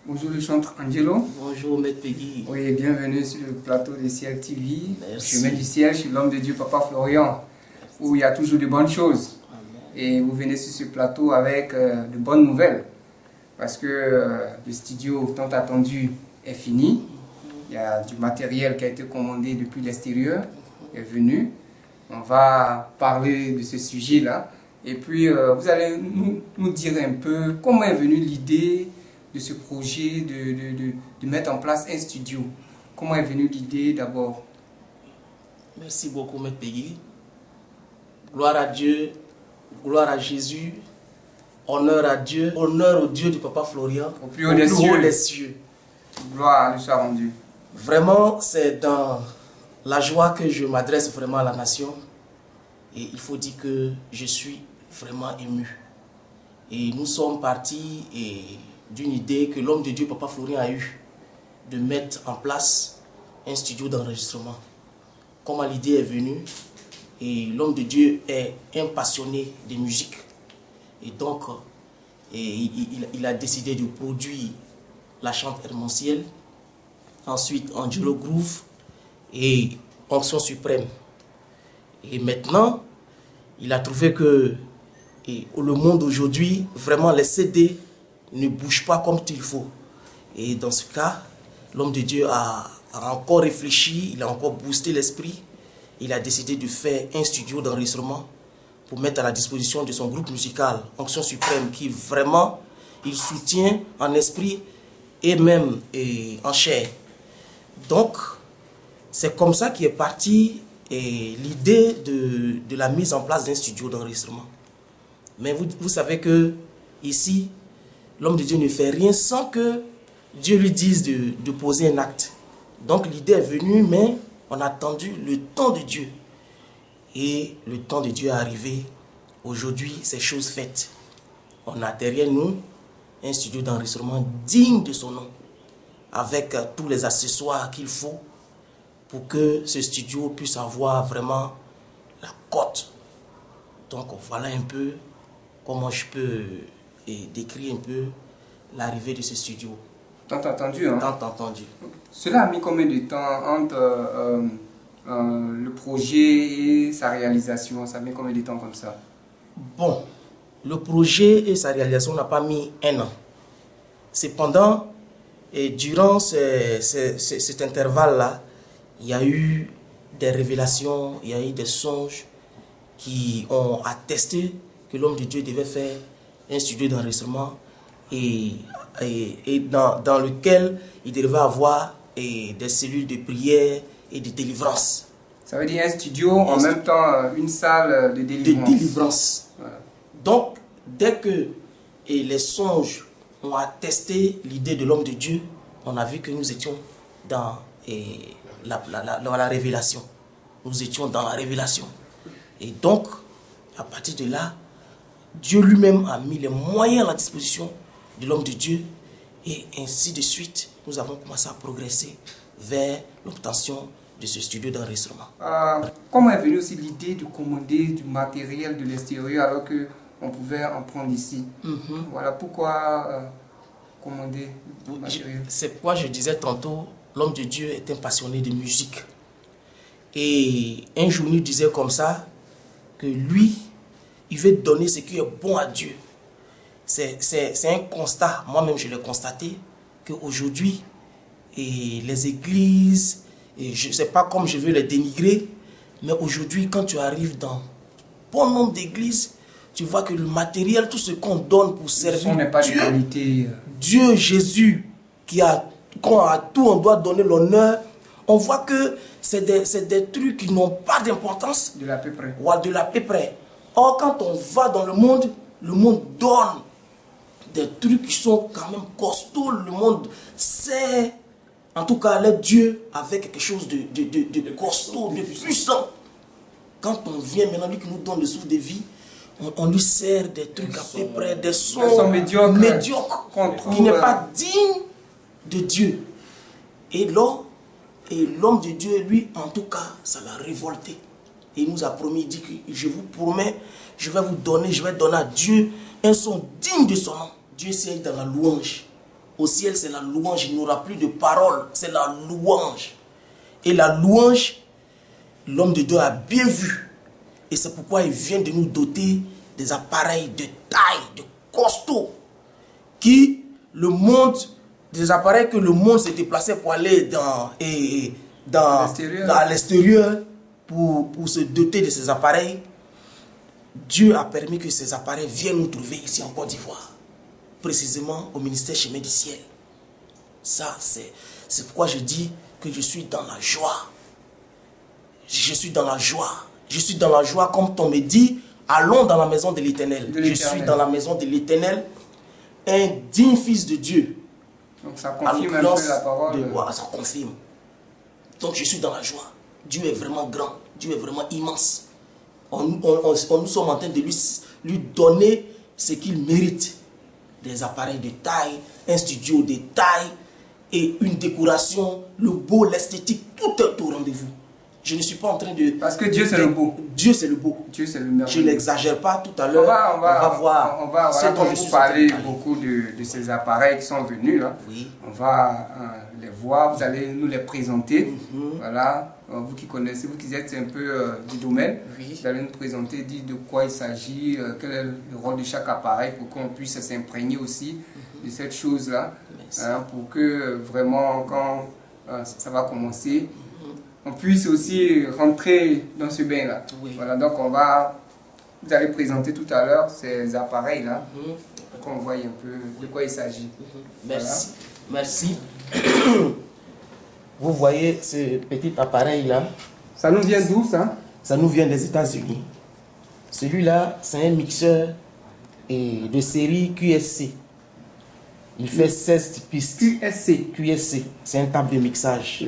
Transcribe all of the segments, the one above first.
Bonjour le chanteur Angelo. Bonjour Maître Peggy. Oui, bienvenue sur le plateau de Ciel TV. Merci. Chemin du ciel, je suis l'homme de Dieu, Papa Florian, où il y a toujours de bonnes choses. Amen. Et vous venez sur ce plateau avec de bonnes nouvelles. Parce que le studio tant attendu est fini. Il y a du matériel qui a été commandé depuis l'extérieur, est venu. On va parler de ce sujet-là. Et puis, vous allez nous dire un peu comment est venue l'idée de ce projet de mettre en place un studio. Comment est venue l'idée d'abord? Merci beaucoup Maître Peggy. Gloire à Dieu, gloire à Jésus, honneur à Dieu, honneur au Dieu du Papa Florian, Au plus haut des cieux. Gloire lui soit rendue. Vraiment, c'est dans la joie que je m'adresse vraiment à la nation. Et il faut dire que je suis vraiment ému. Et nous sommes partis d'une idée que l'homme de Dieu, Papa Florian, a eue de mettre en place un studio d'enregistrement. Comment l'idée est venue, et l'homme de Dieu est un passionné de musique. Et donc, il a décidé de produire la chante hermentielle, ensuite Angelo Groove et Onction Suprême. Et maintenant, il a trouvé que le monde aujourd'hui, vraiment les CD ne bougent pas comme il faut. Et dans ce cas, l'homme de Dieu a encore réfléchi, il a encore boosté l'esprit. Il a décidé de faire un studio d'enregistrement pour mettre à la disposition de son groupe musical, Onction Suprême, qui vraiment, il soutient en esprit et même en chair. Donc, c'est comme ça qu'est partie l'idée de la mise en place d'un studio d'enregistrement. Mais vous savez que ici, l'homme de Dieu ne fait rien sans que Dieu lui dise de poser un acte. Donc l'idée est venue, mais on a attendu le temps de Dieu. Et le temps de Dieu est arrivé. Aujourd'hui, c'est chose faite. On a derrière nous un studio d'enregistrement digne de son nom, avec tous les accessoires qu'il faut pour que ce studio puisse avoir vraiment la cote. Donc voilà un peu comment je peux décrire un peu l'arrivée de ce studio. Tant attendu, hein? Tant entendu. Cela a mis combien de temps entre le projet et sa réalisation? Ça a mis combien de temps comme ça? Bon, le projet et sa réalisation n'a pas mis un an. Cependant, durant cet intervalle-là, il y a eu des révélations, il y a eu des songes qui ont attesté que l'homme de Dieu devait faire un studio d'enregistrement et dans lequel il devait avoir des cellules de prière et de délivrance. Ça veut dire un studio, en même temps une salle de délivrance. De délivrance. Voilà. Donc, dès que les songes ont attesté l'idée de l'homme de Dieu, on a vu que nous étions dans la révélation. Nous étions dans la révélation. Et donc, à partir de là, Dieu lui-même a mis les moyens à la disposition de l'homme de Dieu. Et ainsi de suite, nous avons commencé à progresser vers l'obtention de ce studio d'enregistrement. Comment est venue aussi l'idée de commander du matériel de l'extérieur alors qu'on pouvait en prendre ici? Voilà pourquoi commander du matériel. C'est pourquoi je disais tantôt, l'homme de Dieu est un passionné de musique. Et un jour, il disait comme ça, que lui, il veut donner ce qui est bon à Dieu. C'est un constat, moi-même je l'ai constaté, qu'aujourd'hui, les églises, je ne sais pas comme je veux les dénigrer, mais aujourd'hui, quand tu arrives dans bon nombre d'églises, tu vois que le matériel, tout ce qu'on donne pour servir Dieu, Dieu, Jésus, quand à tout on doit donner l'honneur, on voit que c'est des trucs qui n'ont pas d'importance. De la peu près. Ou de la peu près. Or, quand on va dans le monde donne des trucs qui sont quand même costauds. Le monde sait, en tout cas, les dieux avec quelque chose de costaud, de puissant. Quand on vient maintenant, lui qui nous donne le souffle de vie, on lui sert des trucs à peu près, des sons médiocres qui n'est pas digne de Dieu. Et l'homme de Dieu, lui, en tout cas, ça l'a révolté. Et il nous a promis, il dit que je vous promets, je vais donner à Dieu un son digne de son nom. Dieu sait dans la louange. Au ciel, c'est la louange. Il n'aura plus de parole. C'est la louange. Et la louange, l'homme de Dieu a bien vu. Et c'est pourquoi il vient de nous doter des appareils de taille, de costaud, qui le monde, des appareils que le monde s'est déplacé pour aller à l'extérieur pour se doter de ces appareils. Dieu a permis que ces appareils viennent nous trouver ici en Côte d'Ivoire, précisément au ministère Chemin du Ciel. Ça, c'est pourquoi je dis que je suis dans la joie. Je suis dans la joie. Je suis dans la joie, comme on me dit, allons dans la maison de l'Éternel. Je suis dans la maison de l'Éternel, un digne fils de Dieu. Donc ça confirme un peu la parole. Voilà, ça confirme. Donc je suis dans la joie. Dieu est vraiment grand. Dieu est vraiment immense. Nous sommes en train de lui donner ce qu'il mérite. Des appareils de taille, un studio de taille et une décoration, le beau, l'esthétique, tout est au rendez-vous. Je ne suis pas en train de... Parce que Dieu c'est le beau. Dieu c'est le beau. Dieu c'est le merveilleux. Je n'exagère pas tout à l'heure. On va voir. On va vous parler beaucoup de ces appareils qui sont venus là. Oui. On va les voir, vous allez nous les présenter. Voilà. Vous qui connaissez, vous qui êtes un peu du domaine, oui. Vous allez nous présenter, dire de quoi il s'agit, quel est le rôle de chaque appareil pour qu'on puisse s'imprégner aussi de cette chose-là. Pour que vraiment, quand ça va commencer, on puisse aussi rentrer dans ce bain-là. Oui. Voilà, donc vous allez présenter tout à l'heure ces appareils-là, pour qu'on voie un peu de quoi il s'agit. Merci. Voilà. Merci. Vous voyez ce petit appareil-là? Ça nous vient d'où, ça? Ça nous vient des États-Unis. Celui-là, c'est un mixeur de série QSC. Il fait 16 pistes. QSC, c'est un table de mixage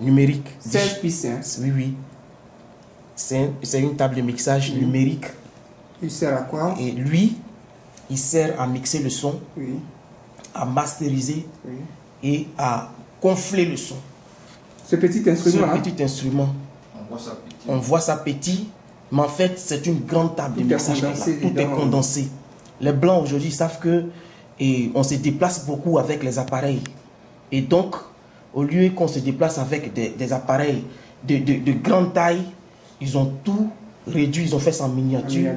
numérique. 16 pistes, hein? Oui, oui. C'est une table de mixage numérique. Il sert à quoi? Et lui, il sert à mixer le son, à masteriser et à gonfler le son. Ce petit instrument, Ce petit instrument, on voit ça petit, mais en fait, c'est une grande table de mixage. Tout est condensé. Les Blancs aujourd'hui savent que on se déplace beaucoup avec les appareils. Et donc, au lieu qu'on se déplace avec des appareils de grande taille, ils ont tout réduit, ils ont fait ça en miniature.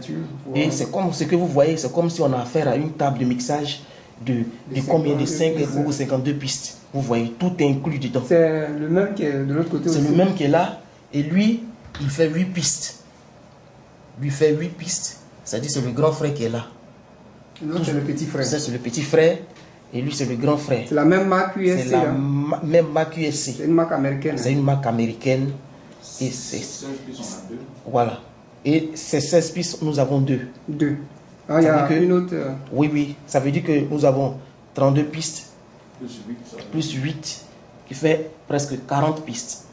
Wow. Et c'est comme ce que vous voyez, c'est comme si on a affaire à une table de mixage de combien de 5 ou 52 pistes. Vous voyez, tout est inclus dedans. C'est le même qui est de l'autre côté aussi. C'est le même qui est là. Et lui, il fait 8 pistes. Lui fait 8 pistes. C'est-à-dire c'est le grand frère qui est là. L'autre c'est le petit frère. Ça c'est le petit frère. Et lui c'est le grand frère. C'est la même marque QSC. C'est la même marque QSC. C'est une marque américaine. C'est une marque américaine. Et c'est... Voilà. Et ces 16 pistes, nous avons 2. 2. Ah, il y a une autre... Oui, oui. Ça veut dire que nous avons 32 pistes. Plus 8. Qui fait presque 40 pistes.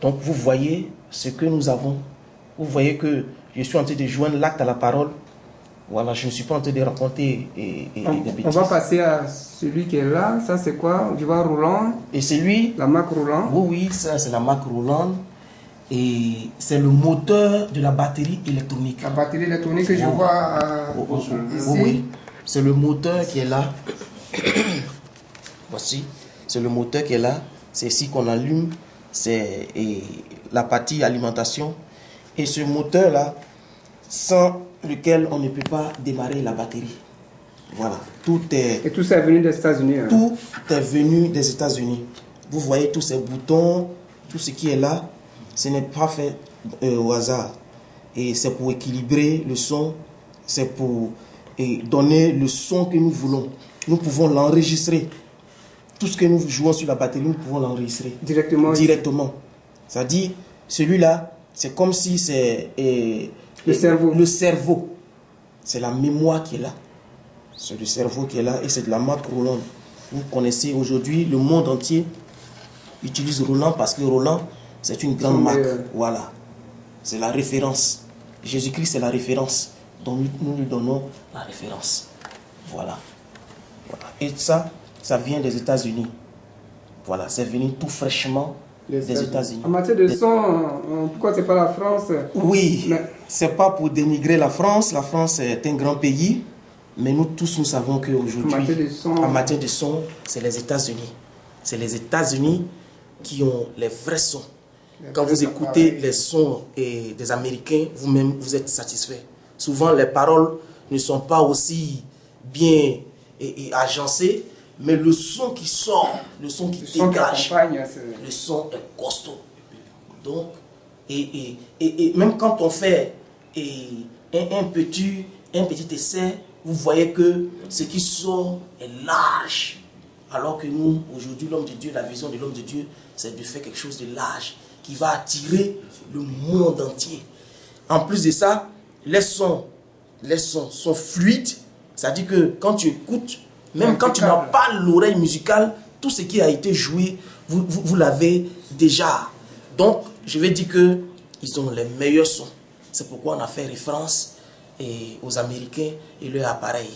Donc vous voyez ce que nous avons. Vous voyez que je suis en train de joindre l'acte à la parole. Voilà, je ne suis pas en train de raconter des bêtises. On va passer à celui qui est là. Ça c'est quoi? Je vois Roland. Et c'est lui. La marque Roland. Oui, oui, ça c'est la marque Roland. Et c'est le moteur de la batterie électronique. La batterie électronique que je vois ici. Oui, c'est le moteur qui est là. Voici, c'est le moteur qui est là. C'est ici qu'on allume. C'est la partie alimentation. Et ce moteur-là, sans lequel on ne peut pas démarrer la batterie. Voilà. Et tout ça est venu des États-Unis. Hein? Tout est venu des États-Unis. Vous voyez tous ces boutons, tout ce qui est là, ce n'est pas fait au hasard. Et c'est pour équilibrer le son, c'est pour donner le son que nous voulons. Nous pouvons l'enregistrer. Tout ce que nous jouons sur la batterie, nous pouvons l'enregistrer. Directement. C'est-à-dire, celui-là, c'est comme si c'est... Le cerveau. Le cerveau. C'est la mémoire qui est là. C'est le cerveau qui est là et c'est de la marque Roland. Vous connaissez aujourd'hui, le monde entier utilise Roland parce que Roland, c'est une grande marque. Voilà. C'est la référence. Jésus-Christ, c'est la référence. Donc nous lui donnons la référence. Voilà. Et ça vient des États-Unis. Voilà, c'est venu tout fraîchement des États-Unis. En matière de son, pourquoi c'est pas la France? Oui, c'est pas pour dénigrer la France. La France est un grand pays. Mais nous tous, nous savons qu'aujourd'hui, en matière de son, c'est les États-Unis. C'est les États-Unis qui ont les vrais sons. Quand vous écoutez les sons des Américains, vous-même, vous êtes satisfait. Souvent, les paroles ne sont pas aussi bien agencées, mais le son qui sort, le son qui dégage, le son est costaud. Donc, et même quand on fait un petit essai, vous voyez que ce qui sort est large. Alors que nous, aujourd'hui, l'homme de Dieu, la vision de l'homme de Dieu, c'est de faire quelque chose de large qui va attirer le monde entier. En plus de ça, les sons sont fluides. C'est-à-dire que quand tu écoutes, même quand tu n'as pas l'oreille musicale, tout ce qui a été joué, vous l'avez déjà. Donc, je vais dire qu'ils ont les meilleurs sons. C'est pourquoi on a fait référence aux Américains et leur appareil.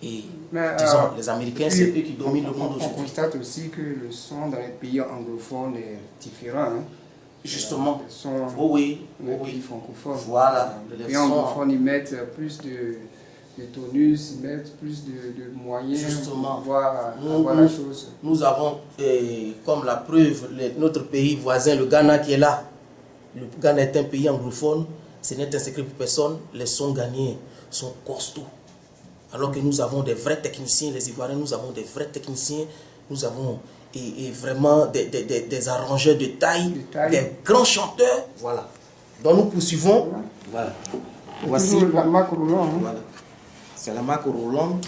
Et disons, les Américains, c'est eux qui dominent le monde aujourd'hui. On constate aussi que le son dans les pays anglophones est différent. Hein? Justement. Le son oui. pays francophones. Voilà. Les pays anglophones, ils mettent plus de tonus, ils mettent plus de moyens justement, pour voir la chose. Nous avons, comme la preuve, notre pays voisin, le Ghana, qui est là. Le Ghana est un pays anglophone. Ce n'est un secret pour personne. Les sons ghanéens sont costauds. Alors que nous avons des vrais techniciens, les Ivoiriens, nous avons des vrais techniciens, nous avons vraiment des arrangeurs de taille, des grands chanteurs. Voilà. Donc nous poursuivons. Voilà. Voici la marque Roland. Hein. Voilà. C'est la marque Roland.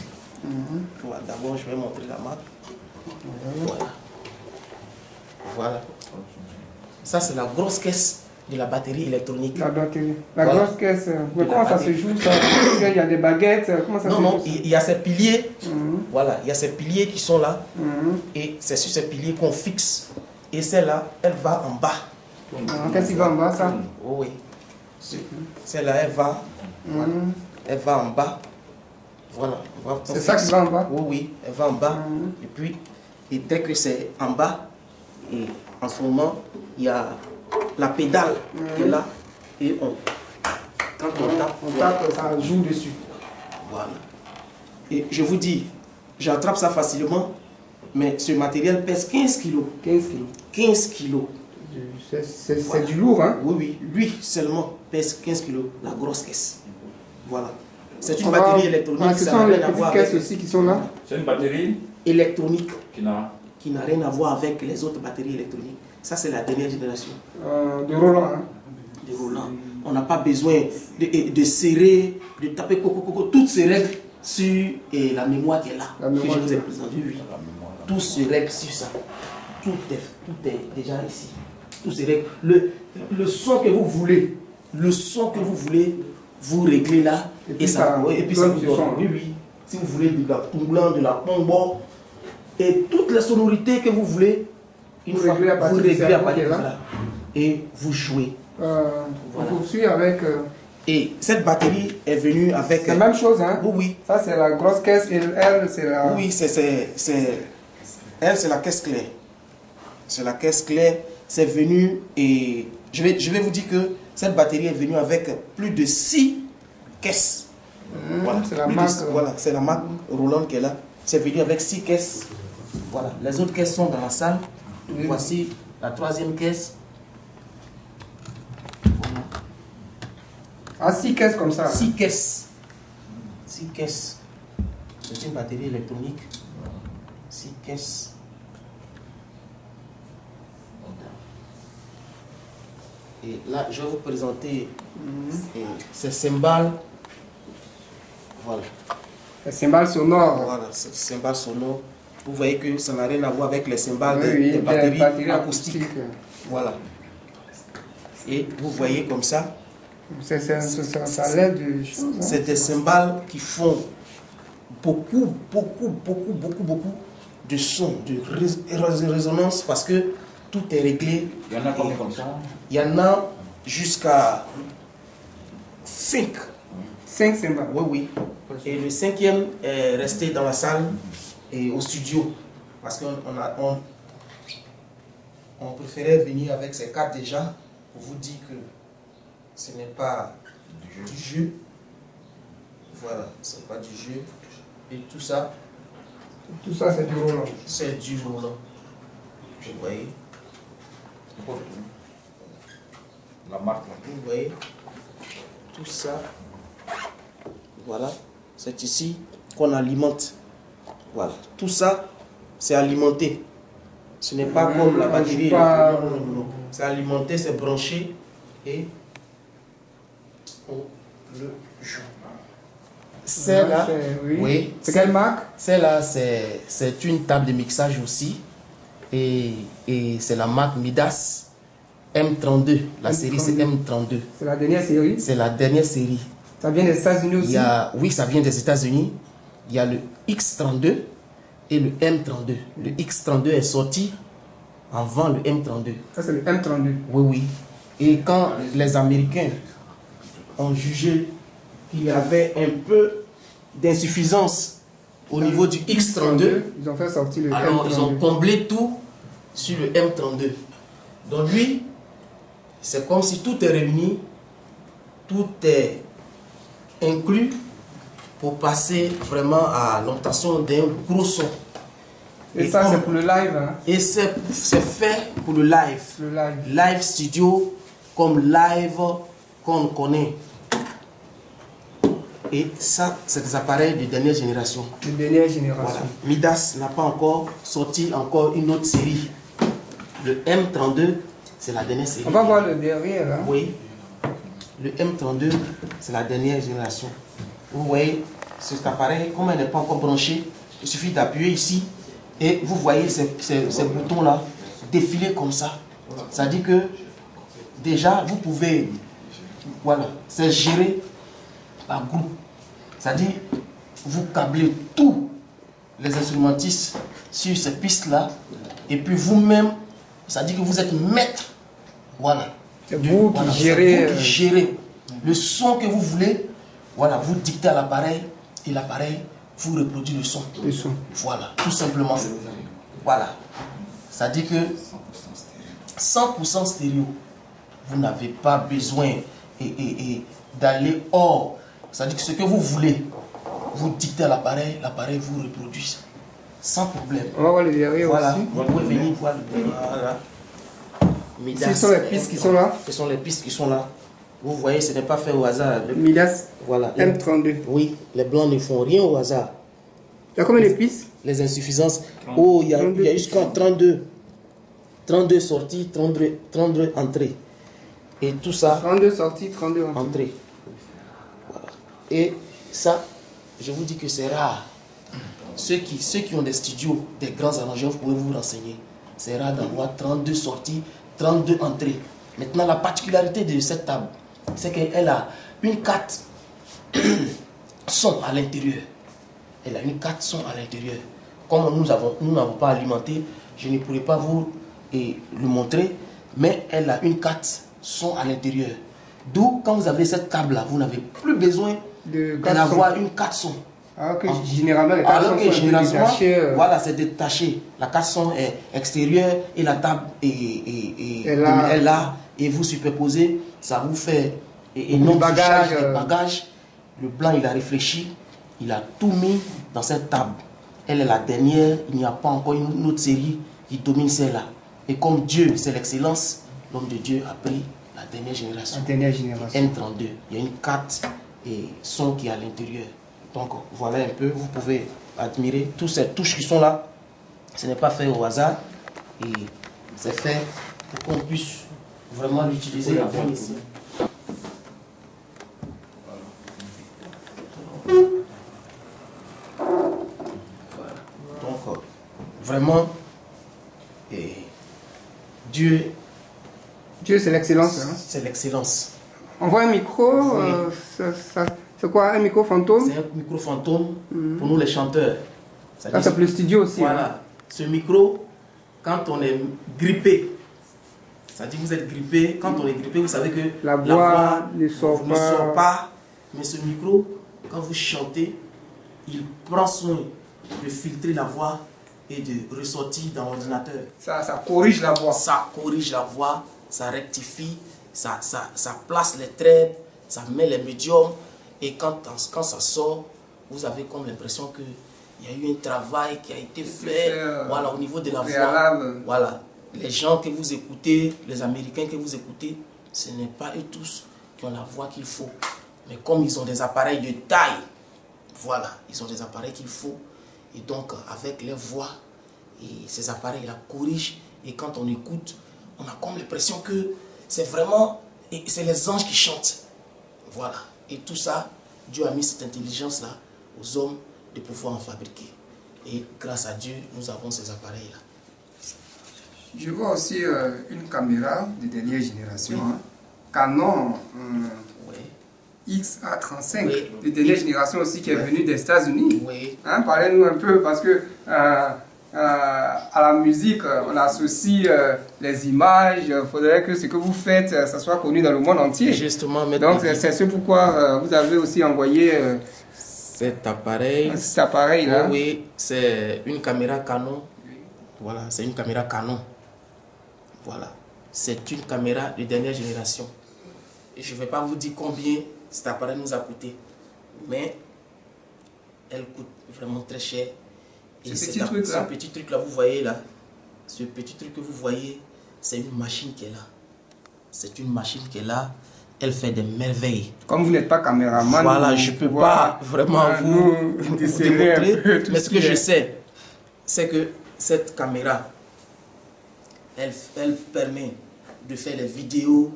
Voilà. D'abord, je vais montrer la marque. Voilà. Voilà. Ça, c'est la grosse caisse de la batterie électronique. La batterie. Grosse caisse. Mais comment ça se joue ça? Il y a des baguettes. Comment ça se joue? Non, il y a ces piliers. Voilà, il y a ces piliers qui sont là. Et c'est sur ces piliers qu'on fixe. Et celle-là, elle va en bas. Qu'est-ce qui va en bas, ça? Oh, oui. Celle-là, elle va. Voilà. Elle va en bas. Voilà. C'est ça qui va en bas? Oui, oui, elle va en bas. Et puis, dès que c'est en bas, et en ce moment, il y a la pédale qui est là. Et quand on tape, ça joue dessus. Voilà. Et je vous dis, j'attrape ça facilement, mais ce matériel pèse 15 kilos. 15 kilos. 15 kilos. C'est voilà. Du lourd, hein? Oui, oui. Lui seulement pèse 15 kilos, la grosse caisse. Voilà. C'est une batterie électronique. Ce sont les petites caisses aussi qui sont là. C'est une batterie électronique qui n'a rien à voir avec les autres batteries électroniques. Ça, c'est la dernière génération. De Roland. Hein? De Roland. On n'a pas besoin de serrer, de taper toutes ces règles sur la mémoire qui est là. La mémoire que je vous ai présenté, oui. Tout se règle sur ça. Tout est déjà ici. Tout se règle. Le son que vous voulez, vous réglez là. Et ça vous donne. Oui, oui. Si vous voulez de la tomblant, de la pombo, et toutes les sonorités que vous voulez, vous réglez à partir de là. Et vous jouez. On poursuit avec... Et cette batterie est venue avec... C'est la même chose, hein? Oui, oui. Ça, c'est la grosse caisse et elle, c'est la... Oui, elle, c'est la caisse claire. C'est la caisse claire. C'est venu et... Je vais vous dire que cette batterie est venue avec plus de 6 caisses. Voilà. C'est la marque... Voilà, c'est la marque Roland qui est là. C'est venu avec 6 caisses. Voilà. Les autres caisses sont dans la salle. Voici la 3e caisse. Voilà. Ah, 6 caisses comme ça. 6 caisses. 6 caisses. C'est une batterie électronique. 6 caisses. Et là, je vais vous présenter ces cymbales. Voilà. Les cymbales sonores. Voilà, ces cymbales sonores. Vous voyez que ça n'a rien à voir avec les cymbales des batteries acoustiques. Voilà. Et vous voyez comme ça. Ça a l'air de choses. Hein? C'est des cymbales qui font beaucoup de sons, de résonance parce que tout est réglé. Il y en a comme ça. Il y en a jusqu'à 5. 5 cymbales. Oui, oui. Et le 5e est resté dans la salle et au studio. Parce qu'on préférait venir avec ces 4 déjà pour vous dire que ce n'est pas du jeu. Voilà, c'est pas du jeu. Et tout ça. Tout ça, c'est du Roland. C'est du Roland. Vous voyez. La marque là. Vous voyez. Tout ça. Voilà. C'est ici qu'on alimente. Voilà. Tout ça, c'est alimenté. Ce n'est pas comme la batterie. C'est alimenté, c'est branché. Et on le joue. Celle-là, oui. C'est quelle marque? Celle-là, c'est une table de mixage aussi. Et c'est la marque Midas M32. La série, c'est M32. C'est la dernière série? C'est la dernière série. Ça vient des États-Unis aussi? Oui, ça vient des États-Unis. Il y a le X32 et le M32. Le X32 est sorti avant le M32. Ça, c'est le M32. Oui, oui. Et quand les Américains ont jugé qu'il y avait un peu d'insuffisance au niveau du X32, ils ont fait sortir le alors M32. ils ont comblé tout sur le M32. Donc lui, c'est comme si tout est réuni, tout est inclus pour passer vraiment à l'obtention d'un gros son. Et ça, c'est pour le live, hein? Et c'est fait pour le live. Le live. Live studio, comme live qu'on connaît. Et ça, c'est des appareils de dernière génération. De dernière génération. Voilà. Midas n'a pas encore sorti encore une autre série. Le M32, c'est la dernière série. On va voir le derrière, hein? Oui. Le M32, c'est la dernière génération. Vous voyez, cet appareil, comme il n'est pas encore branché, il suffit d'appuyer ici et vous voyez ces boutons-là défiler comme ça. Ça dit que déjà, vous pouvez, voilà, c'est géré par groupe. C'est-à-dire, vous câblez tous les instrumentistes sur ces pistes-là et puis vous-même, c'est-à-dire que vous êtes maître. Voilà. C'est vous qui Voilà, gérez. vous qui gérez le son que vous voulez. Voilà, vous dictez à l'appareil et l'appareil vous reproduit le son. Le son. Voilà, tout simplement. Voilà. C'est-à-dire que 100% stéréo. Vous n'avez pas besoin d'aller hors. C'est-à-dire que ce que vous voulez, vous dictez à l'appareil, l'appareil vous reproduit. Sans problème. On va voir le derrière Voilà, aussi. vous pouvez venir voir le derrière. Voilà. Midas, Ce sont les pistes qui sont là. Ce sont les pistes qui sont là. Vous voyez, ce n'est pas fait au hasard. Midas Voilà. M32. Oui, les blancs ne font rien au hasard. Il y a combien de pistes? Les insuffisances. Oh, il y a jusqu'à 32. 32 sorties, 32 entrées. Et tout ça. 32 sorties, 32 entrées. Entrées. Voilà. Et ça, je vous dis que c'est rare. Ceux qui ont des studios, des grands arrangeurs, vous pouvez vous renseigner. C'est rare d'avoir 32 sorties, 32 entrées. Maintenant, la particularité de cette table, c'est qu'elle a une carte son à l'intérieur. Elle a une carte son à l'intérieur. Comme nous n'avons pas alimenté, je ne pourrais pas vous le montrer, mais elle a une carte son à l'intérieur. D'où, quand vous avez cette table-là, vous n'avez plus besoin d'avoir une carte son. Alors que généralement, les cartes son sont détachées. Voilà, c'est détaché. La carte son est extérieure et la table est là. Et vous superposez, ça vous fait énorme bagage. Le blanc, il a réfléchi, il a tout mis dans cette table. Elle est la dernière, il n'y a pas encore une autre série qui domine celle-là. Et comme Dieu, c'est l'excellence, l'homme de Dieu a pris la dernière génération. La dernière génération. M32. Il y a une carte et son qui est à l'intérieur. Donc voilà un peu, vous pouvez admirer toutes ces touches qui sont là. Ce n'est pas fait au hasard et c'est fait pour qu'on puisse vraiment l'utiliser la bonne ici. Donc vraiment, Dieu c'est l'excellence. Hein? C'est l'excellence. On voit un micro, c'est quoi, un micro fantôme? C'est un micro fantôme pour nous les chanteurs. Ça, c'est pour le studio aussi. Voilà. Hein? Ce micro, quand on est grippé, c'est-à-dire vous êtes grippé, quand on est grippé, vous savez que la voix ne sort pas. Mais ce micro, quand vous chantez, il prend soin de filtrer la voix et de ressortir dans l'ordinateur. Ça corrige la voix. Ça corrige la voix, ça rectifie, ça place les traits, ça met les médiums Et quand ça sort, vous avez comme l'impression qu'il y a eu un travail qui a été fait, voilà, au niveau de la voix. Voilà. Les gens que vous écoutez, les Américains que vous écoutez, ce n'est pas eux tous qui ont la voix qu'il faut. Mais comme ils ont des appareils de taille, voilà, ils ont des appareils qu'il faut. Et donc, avec les voix, et ces appareils-là corrigent. Et quand on écoute, on a comme l'impression que c'est vraiment, c'est les anges qui chantent. Voilà. Et tout ça, Dieu a mis cette intelligence-là aux hommes de pouvoir en fabriquer. Et grâce à Dieu, nous avons ces appareils-là. Je vois aussi une caméra de dernière génération, hein. Canon XA35, oui, de dernière génération aussi, qui est venue des États-Unis. Oui. Hein, parlez-nous un peu, parce que à la musique, on associe les images. Il faudrait que ce que vous faites, ça soit connu dans le monde entier. Justement, donc c'est ce pourquoi vous avez aussi envoyé cet appareil. Cet appareil-là. Oui, c'est une caméra Canon. Voilà, c'est une caméra Canon. Voilà, c'est une caméra de dernière génération. Et je ne vais pas vous dire combien cet appareil nous a coûté, mais elle coûte vraiment très cher. Et ce petit truc là, vous voyez là, ce petit truc que vous voyez, c'est une machine qui est là. C'est une machine qui est là. Elle fait des merveilles. Comme vous n'êtes pas caméraman, voilà, je ne peux pas vraiment vous démontrer. Mais ce que je sais, c'est que cette caméra, elle permet de faire des vidéos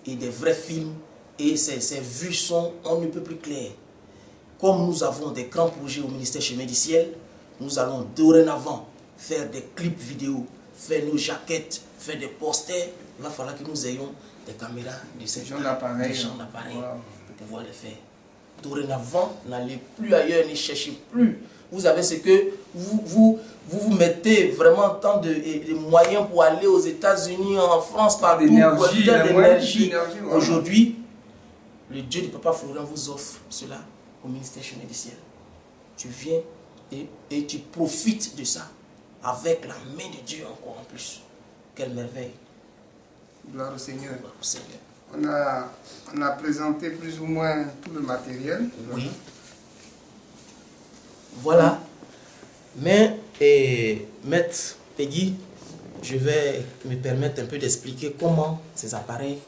et des vrais films. Et ces vues sont on ne peut plus claires. Comme nous avons des grands projets au ministère Chemin du Ciel, nous allons dorénavant faire des clips vidéo, faire nos jaquettes, faire des posters. Il va falloir que nous ayons des caméras de ce genre d'appareil pour pouvoir les faire. Dorénavant, n'allez plus ailleurs, ne cherchez plus. Vous avez ce que vous mettez vraiment tant de moyens pour aller aux États-Unis, en France, partout, d'énergie. Aujourd'hui, le Dieu du Papa Florian vous offre cela au ministère Chemin du Ciel. Tu viens et tu profites de ça avec la main de Dieu encore en plus. Quelle merveille. Gloire au Seigneur. Gloire au Seigneur. On a présenté plus ou moins tout le matériel. Oui. Voilà. Mais, Maître Peggy, je vais me permettre un peu d'expliquer comment ces appareils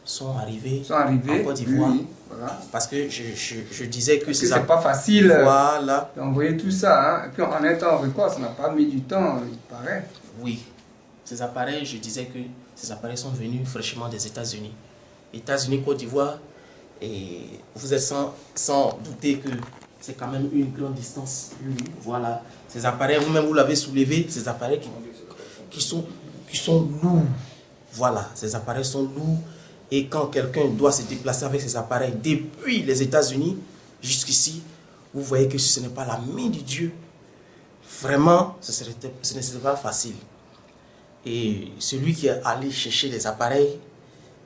sont arrivés en Côte d'Ivoire. Oui, voilà. Parce que je disais que c'est pas facile d'envoyer tout ça. Hein. Et puis en un temps record, ça n'a pas mis du temps, il paraît. Oui. Ces appareils, je disais que ces appareils sont venus fraîchement des États-Unis. États-Unis, Côte d'Ivoire, et vous êtes sans douter que c'est quand même une grande distance. Voilà. Ces appareils, vous-même vous l'avez soulevé, ces appareils qui sont lourds. Voilà, ces appareils sont lourds. Et quand quelqu'un doit se déplacer avec ces appareils depuis les États-Unis jusqu'ici, vous voyez que ce n'est pas la main de Dieu. Vraiment, ce ne serait pas facile. Et celui qui est allé chercher les appareils,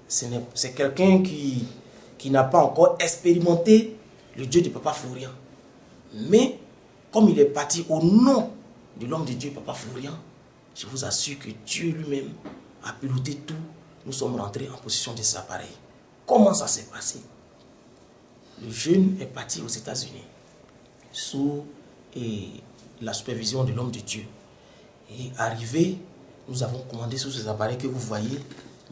c'est quelqu'un qui n'a pas encore expérimenté le Dieu de Papa Florian. Mais comme il est parti au nom de l'homme de Dieu, Papa Florian, je vous assure que Dieu lui-même a piloté tout. Nous sommes rentrés en possession de ces appareils. Comment ça s'est passé? Le jeune est parti aux États-Unis sous la supervision de l'homme de Dieu. Et arrivé, nous avons commandé sur ces appareils que vous voyez,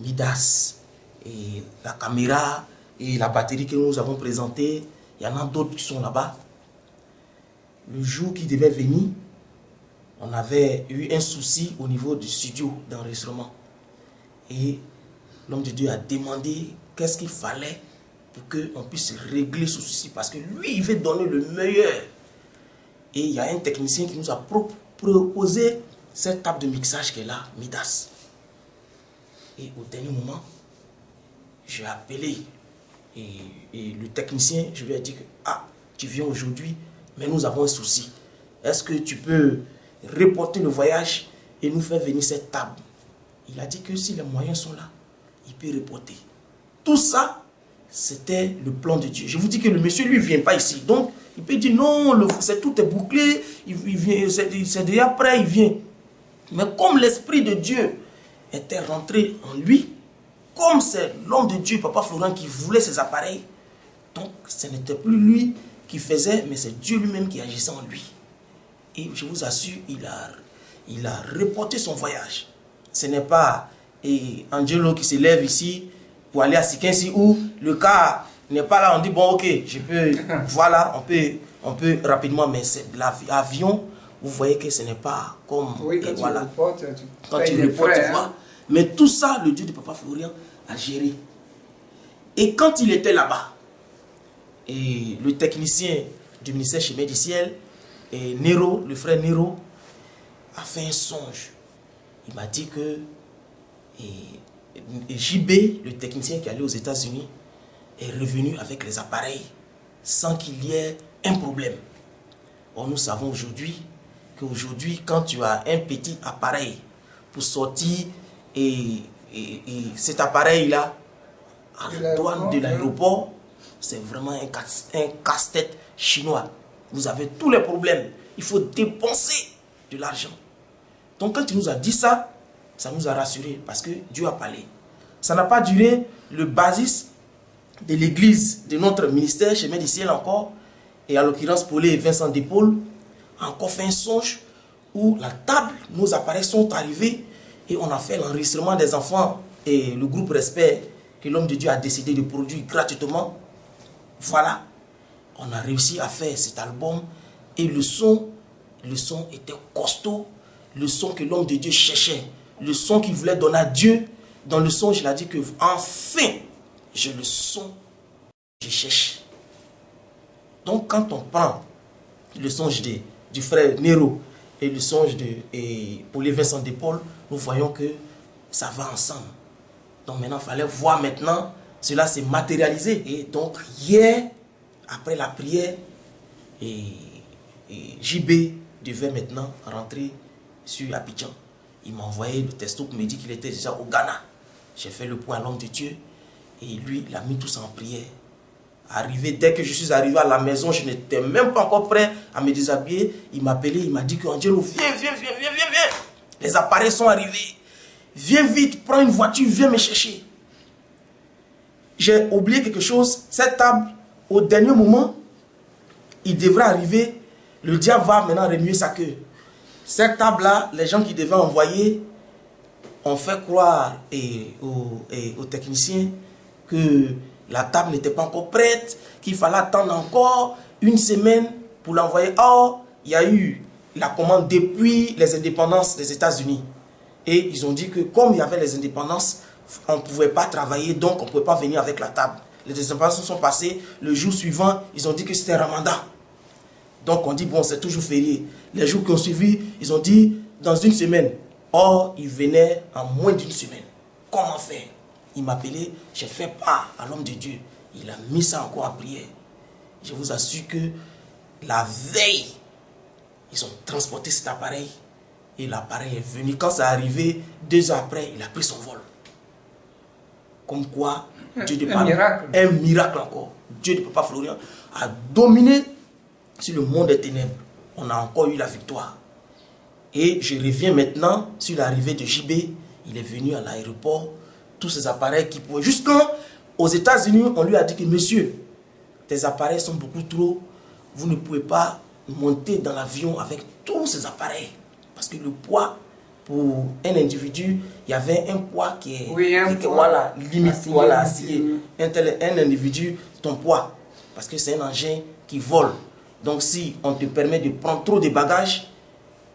Midas, et la caméra, et la batterie que nous avons présentée. Il y en a d'autres qui sont là-bas. Le jour qui devait venir, on avait eu un souci au niveau du studio d'enregistrement. Et l'homme de Dieu a demandé qu'est-ce qu'il fallait pour qu'on puisse régler ce souci. Parce que lui, il veut donner le meilleur. Et il y a un technicien qui nous a proposé cette table de mixage qui est là, Midas. Et au dernier moment, j'ai appelé et le technicien, je lui ai dit que tu viens aujourd'hui, mais nous avons un souci. Est-ce que tu peux reporter le voyage et nous faire venir cette table? Il a dit que si les moyens sont là, il peut reporter. Tout ça, c'était le plan de Dieu. Je vous dis que le monsieur, lui, ne vient pas ici. Donc, il peut dire non, tout est bouclé, il vient, c'est déjà prêt, il vient. Mais comme l'Esprit de Dieu était rentré en lui, comme c'est l'homme de Dieu, Papa Florian, qui voulait ces appareils, Donc, ce n'était plus lui qui faisait, mais c'est Dieu lui-même qui agissait en lui. Et je vous assure, il a reporté son voyage. Ce n'est pas Angelo qui se lève ici pour aller à Sikensi où le cas n'est pas là. On dit, bon, ok, je peux, voilà, on peut rapidement, mais c'est l'avion, vous voyez que ce n'est pas comme... Oui, quand voilà. tu reportes, Quand tu reportes, tu vois. Mais tout ça, le Dieu de Papa Florian a géré. Et quand il était là-bas, et le technicien du ministère Chemin du Ciel, et Nero, le frère Nero, a fait un songe. Il m'a dit que JB, le technicien qui allait aux États-Unis, est revenu avec les appareils sans qu'il y ait un problème. Or, nous savons aujourd'hui qu'aujourd'hui, quand tu as un petit appareil pour sortir et cet appareil-là à la douane de l'aéroport, c'est vraiment un casse-tête chinois. Vous avez tous les problèmes. Il faut dépenser de l'argent. Donc quand il nous a dit ça, ça nous a rassurés parce que Dieu a parlé. Ça n'a pas duré. Le basis de l'église de notre ministère, Chemin du Ciel encore, et à l'occurrence Paulé et Vincent Despaul, a encore fait un songe où la table, nos appareils sont arrivés et on a fait l'enregistrement des enfants et le groupe Respect que l'homme de Dieu a décidé de produire gratuitement. Voilà, on a réussi à faire cet album et le son était costaud, le son que l'homme de Dieu cherchait, le son qu'il voulait donner à Dieu. Dans le son, il a dit que enfin, j'ai le son que je cherche. Donc quand on prend le songe du frère Nero et le songe de Paulé Vincent Despaul, nous voyons que ça va ensemble. Donc maintenant, il fallait voir maintenant, cela s'est matérialisé. Et donc hier, après la prière, JB devait maintenant rentrer sur Abidjan. Il m'a envoyé le texto pour me dire qu'il était déjà au Ghana. J'ai fait le point à l'homme de Dieu et lui, il a mis tout ça en prière. Dès que je suis arrivé à la maison, je n'étais même pas encore prêt à me déshabiller. Il m'a appelé, il m'a dit que Angelo, viens. Les appareils sont arrivés. Viens vite, prends une voiture, viens me chercher. J'ai oublié quelque chose. Cette table, au dernier moment, il devrait arriver. Le diable va maintenant remuer sa queue. Cette table-là, les gens qui devaient envoyer ont fait croire aux techniciens que la table n'était pas encore prête, qu'il fallait attendre encore une semaine pour l'envoyer. Or, il y a eu la commande depuis les indépendances des États-Unis. Et ils ont dit que comme il y avait les indépendances, on ne pouvait pas travailler, donc on ne pouvait pas venir avec la table. Les indépendances sont passées, le jour suivant, ils ont dit que c'était Ramadan. Donc on dit, bon, c'est toujours férié. Les jours qui ont suivi, ils ont dit, dans une semaine. Or, ils venaient en moins d'une semaine. Comment faire? Il m'a appelé, j'ai fait part à l'homme de Dieu. Il a mis ça encore en prière. Je vous assure que la veille, ils ont transporté cet appareil. Et l'appareil est venu. Quand ça est arrivé, 2 heures après, il a pris son vol. Comme quoi, Dieu de Papa, un miracle encore. Dieu de Papa Florian a dominé sur le monde des ténèbres. On a encore eu la victoire. Et je reviens maintenant sur l'arrivée de JB. Il est venu à l'aéroport. Tous ces appareils qui pouvaient... Jusqu'aux États-Unis, on lui a dit que monsieur, tes appareils sont beaucoup trop. Vous ne pouvez pas monter dans l'avion avec tous ces appareils. Parce que le poids, pour un individu, il y avait un poids qui est... Oui, voilà, limite, voilà, assigné. Un individu, ton poids. Parce que c'est un engin qui vole. Donc si on te permet de prendre trop de bagages,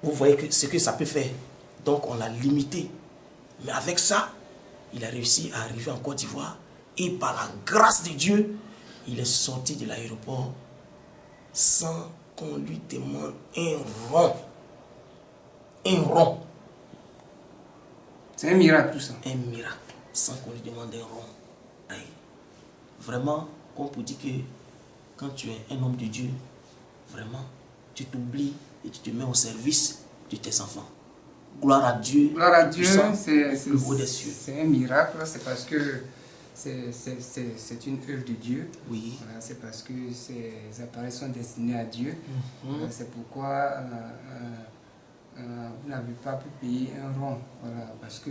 vous voyez ce que ça peut faire. Donc on l'a limité. Mais avec ça, il a réussi à arriver en Côte d'Ivoire. Et par la grâce de Dieu, il est sorti de l'aéroport sans qu'on lui demande un rond. Un rond. C'est un miracle tout ça. Un miracle. Sans qu'on lui demande un rond. Aïe. Vraiment, comme pour dire que quand tu es un homme de Dieu, vraiment, tu t'oublies et tu te mets au service de tes enfants. Gloire à Dieu. Gloire à Dieu, c'est un miracle, c'est parce que c'est une œuvre de Dieu. Oui. Voilà, c'est parce que ces appareils sont destinés à Dieu. Voilà, c'est pourquoi vous n'avez pas pu payer un rond. Voilà, parce que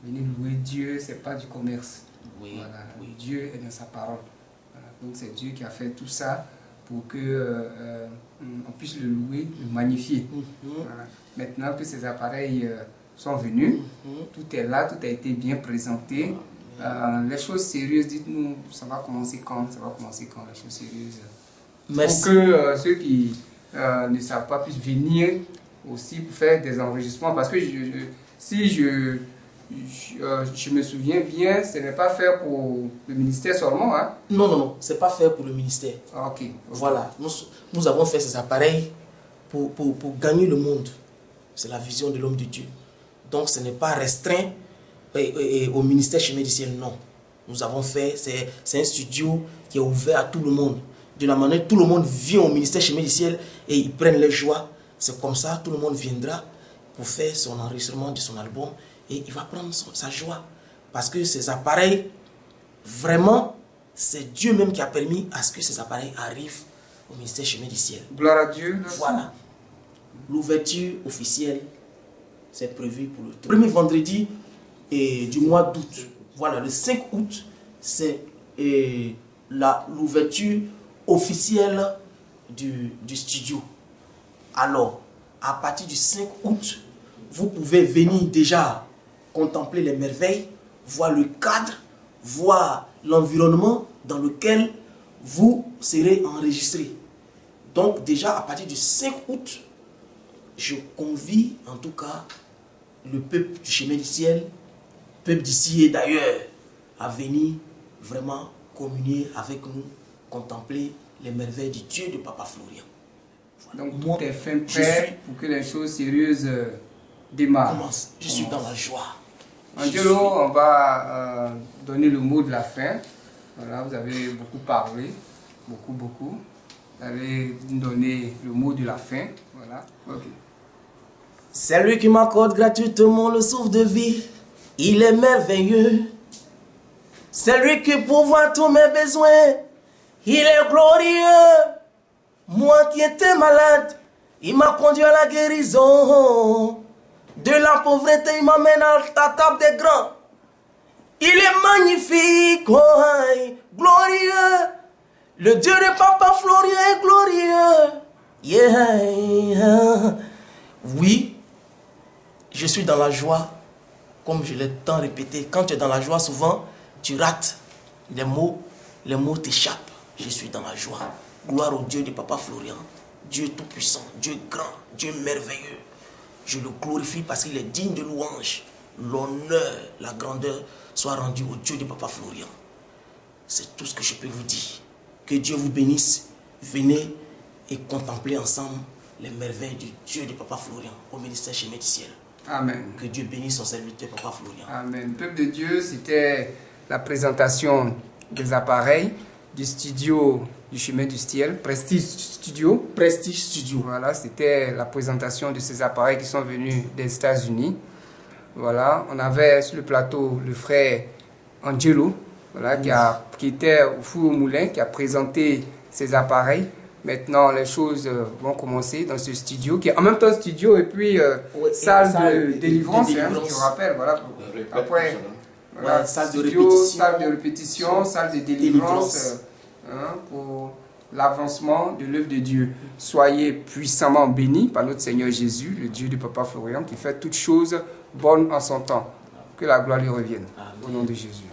venir louer Dieu, ce n'est pas du commerce. Oui. Voilà, oui. Dieu est dans sa parole. Voilà, Donc c'est Dieu qui a fait tout ça pour que on puisse le louer, le magnifier. Voilà. Maintenant que ces appareils sont venus, tout est là, tout a été bien présenté. Les choses sérieuses, dites-nous, ça va commencer quand? Ça va commencer quand, les choses sérieuses? Merci. Pour que ceux qui ne savent pas puissent venir aussi pour faire des enregistrements. Parce que si je me souviens bien, ce n'est pas fait pour le ministère seulement. Hein? Non, non, non, ce n'est pas fait pour le ministère. Ok. Voilà, nous avons fait ces appareils pour gagner le monde. C'est la vision de l'homme de Dieu. Donc ce n'est pas restreint au ministère Chemin du Ciel, non. Nous avons fait, c'est un studio qui est ouvert à tout le monde. De la manière tout le monde vient au ministère Chemin du Ciel et ils prennent leur joie. C'est comme ça, tout le monde viendra pour faire son enregistrement de son album et il va prendre sa joie. Parce que ces appareils, vraiment, c'est Dieu même qui a permis à ce que ces appareils arrivent au ministère Chemin du Ciel. Gloire à Dieu. Voilà. L'ouverture officielle, c'est prévu pour le premier vendredi du mois d'août. Voilà, le 5 août, c'est l'ouverture officielle du studio. Alors, à partir du 5 août, vous pouvez venir déjà contempler les merveilles, voir le cadre, voir l'environnement dans lequel vous serez enregistré. Donc déjà, à partir du 5 août, je convie en tout cas le peuple du Chemin du Ciel, peuple d'ici et d'ailleurs, à venir vraiment communier avec nous, contempler les merveilles du Dieu de Papa Florian. Voilà. Donc tout est fin prêt pour que les choses sérieuses démarrent. Je suis dans la joie. Angelo, on va donner le mot de la fin. Voilà, vous avez beaucoup parlé, beaucoup. Vous allez donner le mot de la fin. Voilà. Ok. C'est lui qui m'accorde gratuitement le souffle de vie. Il est merveilleux. C'est lui qui pourvoit tous mes besoins. Il est glorieux. Moi qui étais malade, il m'a conduit à la guérison. De la pauvreté, il m'amène à la table des grands. Il est magnifique, oh, glorieux. Le Dieu de Papa Florian est glorieux. Yeah. Oui, je suis dans la joie, comme je l'ai tant répété. Quand tu es dans la joie, souvent, tu rates les mots t'échappent. Je suis dans la joie. Gloire au Dieu de Papa Florian, Dieu tout-puissant, Dieu grand, Dieu merveilleux. Je le glorifie parce qu'il est digne de louange. L'honneur, la grandeur soit rendue au Dieu de Papa Florian. C'est tout ce que je peux vous dire. Que Dieu vous bénisse. Venez et contemplez ensemble les merveilles du Dieu de Papa Florian au ministère Chemin du Ciel. Amen. Que Dieu bénisse son serviteur Papa Florian. Amen. Peuple de Dieu, c'était la présentation des appareils du studio du Chemin du Ciel, Prestige Studio. Prestige Studio. Voilà, c'était la présentation de ces appareils qui sont venus des États-Unis. Voilà, on avait sur le plateau le frère Angelo, voilà, qui était au four au moulin, qui a présenté ces appareils. Maintenant, les choses vont commencer dans ce studio, qui est en même temps studio et puis salle de délivrance, hein, je rappelle. Voilà. Après, voilà, salle de répétition, salle de délivrance. Pour l'avancement de l'œuvre de Dieu. Soyez puissamment bénis par notre Seigneur Jésus, le Dieu de Papa Florian, qui fait toutes choses bonnes en son temps. Que la gloire lui revienne. Amen. Au nom de Jésus.